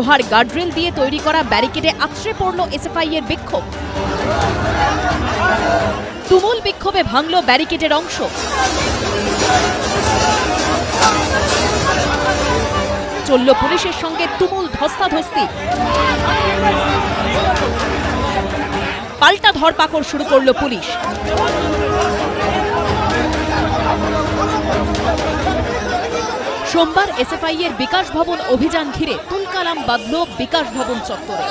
লোহার গার্ডরেল দিয়ে তৈরি করা ব্যারিকেডে আছড়ে পড়ল এসএফআই এর বিক্ষোভ। তুমুল বিক্ষোভে ভাঙল ব্যারিকেডের অংশ। চলল পুলিশের সঙ্গে তুমুল ধস্তাধস্তি। পাল্টা ধরপাকড় শুরু করল পুলিশ। সোমবার এসএফআই এর বিকাশ ভবন অভিযান ঘিরে তুলকালাম বাঁধল বিকাশ ভবন চত্বরে।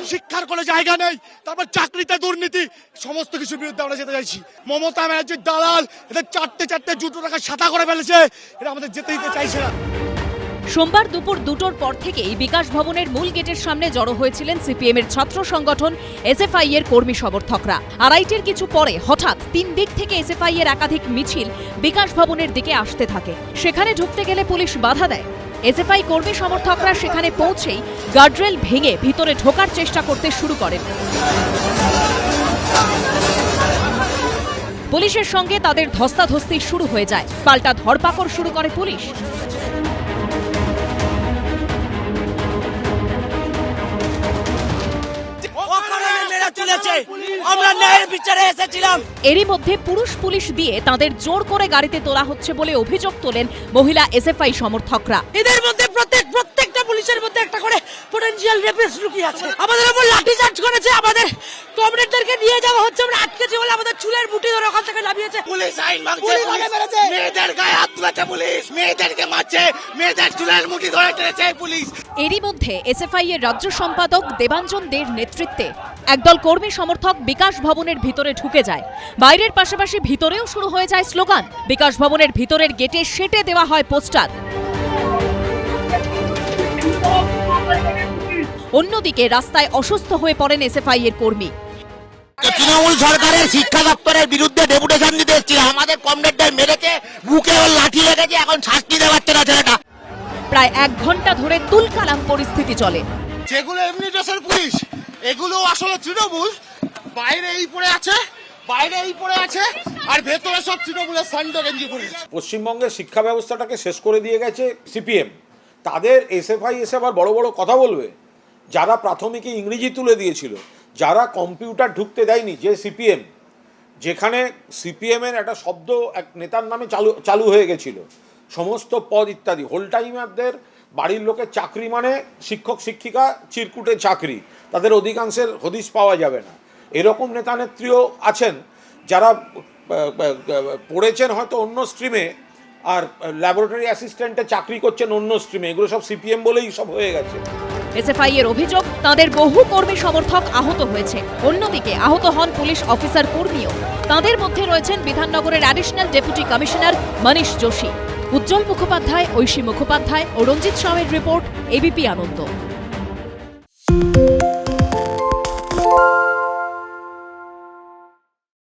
শিক্ষার কোনো জায়গা নেই, তারপর চাকরিতে দুর্নীতি, সমস্ত কিছুর বিরুদ্ধে আমরা যেতে চাইছি। মমতা ব্যানার্জির দালাল এদের চারটে জুটো টাকা সাদা করে ফেলেছে, এটা আমাদের যেতে দিতে চাইছে না। সোমবার দুপুর 2টোর পর থেকেই বিকাশ ভবনের মূল গেটের সামনে জড়ো হয়েছিলেন সিপিএম এর ছাত্র সংগঠন এসএফআই এর কর্মী সমর্থকরা। আড়াইটের কিছু পরে হঠাৎ 3 দিক থেকে এসএফআই এর একাধিক মিছিল বিকাশ ভবনের দিকে আসতে থাকে। সেখানে ঢুকতে গেলে পুলিশ বাধা দেয়। এসএফআই কর্মী সমর্থকরা সেখানে পৌঁছেই গার্ডরেল ভেঙে ভিতরে ঢোকার চেষ্টা করতে শুরু করেন। পুলিশের সঙ্গে তাদের ধস্তাধস্তি শুরু হয়ে যায়। পাল্টা ধরপাকড় শুরু করে পুলিশ। আমরা ন্যায়ের বিচারে এসেছিলাম। এরই মধ্যে পুলিশ দিয়ে তাদের জোর করে গাড়িতে তোলা হচ্ছে বলে অভিযোগ তোলেন মহিলা এসএফআই সমর্থকরা। এদের মধ্যে প্রত্যেকটা পুলিশের মধ্যে একটা করে পটেনশিয়াল রেপিস্ট লুকিয়ে আছে। আমাদের উপর লাঠিচার্জ করেছে, আমাদের কমরেডদেরকে নিয়ে যাওয়া হচ্ছে, আমরা আটকেছি বলে আমাদের চুলের বুটি ধরে ওখান থেকে নামিয়েছে। পুলিশ আইন ভাঙছে, মেয়েদের গায়ে হাত তুলেছে পুলিশ, মেয়েদেরকে মারছে, মেয়েদের চুলের মুঠি ধরে টেনেছে পুলিশ। এরই মধ্যে এসএফআই এর রাজ্য সম্পাদক দেবাঞ্জন দের নেতৃত্বে একদল কর্মী সমর্থক বিকাশ ভবনের ভিতরে ঢুকে যায়। বাইরের পাশাপাশি ভিতরেও শুরু হয়ে যায় স্লোগান। বিকাশ ভবনের ভিতরের গেটে সেঁটে দেওয়া হয় পোস্টার। অন্যদিকে রাস্তায় অসুস্থ হয়ে পড়েন এসএফআই এর কর্মী। তৃণমূল সরকারের শিক্ষা দপ্তরের বিরুদ্ধে ডেপুটেশন দিতে এসেছিল, আমাদের কমরেডদের মেরেছে, বুকে ওর লাঠি লেগেছে, এখন শাস্তি দেওয়াচ্ছে না ছেলেটা। প্রায় 1 ঘন্টা ধরে তুলকালাম পরিস্থিতি চলে। যেগুলো এমনি ড্রেসের পুলিশ, এগুলো আসলে তৃণমূল। বাইরে এই পড়ে আছে, আর ভেতরে সব তৃণমূলের সান্ডো গেঞ্জি পুলিশ। পশ্চিমবঙ্গের শিক্ষা ব্যবস্থাটাকে শেষ করে দিয়ে গেছে সিপিএম। তাদের এসএফআই এসে আবার বড় বড় কথা বলবে। যারা প্রাথমিকে ইংরেজি তুলে দিয়েছিল, যারা কম্পিউটার ঢুকতে দেয়নি, যে সিপিএম, যেখানে সিপিএমের একটা শব্দ এক নেতার নামে চালু হয়ে গেছিল, সমস্ত পদ ইত্যাদি, হোল টাইমারদের বাড়ির লোকের চাকরি মানে শিক্ষক শিক্ষিকা চিরকুটে চাকরি, তাদের অধিকাংশের হদিশ পাওয়া যাবে না। এরকম নেতা নেত্রীও আছেন যারা পড়েছেন হয়তো অন্য স্ট্রিমে, আর ল্যাবরেটরি অ্যাসিস্ট্যান্টে চাকরি করছেন অন্য স্ট্রিমে। এগুলো সব সিপিএম বলেই সব হয়ে গেছে। এসএফআই এর অভিযোগ, তাদের বহু কর্মী সমর্থক আহত হয়েছে। অন্যদিকে আহত হন পুলিশ অফিসার কর্মীও। তাদের মধ্যে রয়েছেন বিধাননগরের additional deputy commissioner Manish Joshi, Ujjwal Mukhopadhyay, Aishi Mukhopadhyay ও রঞ্জিত সাউয়ের রিপোর্ট, এবিপি আনন্দ।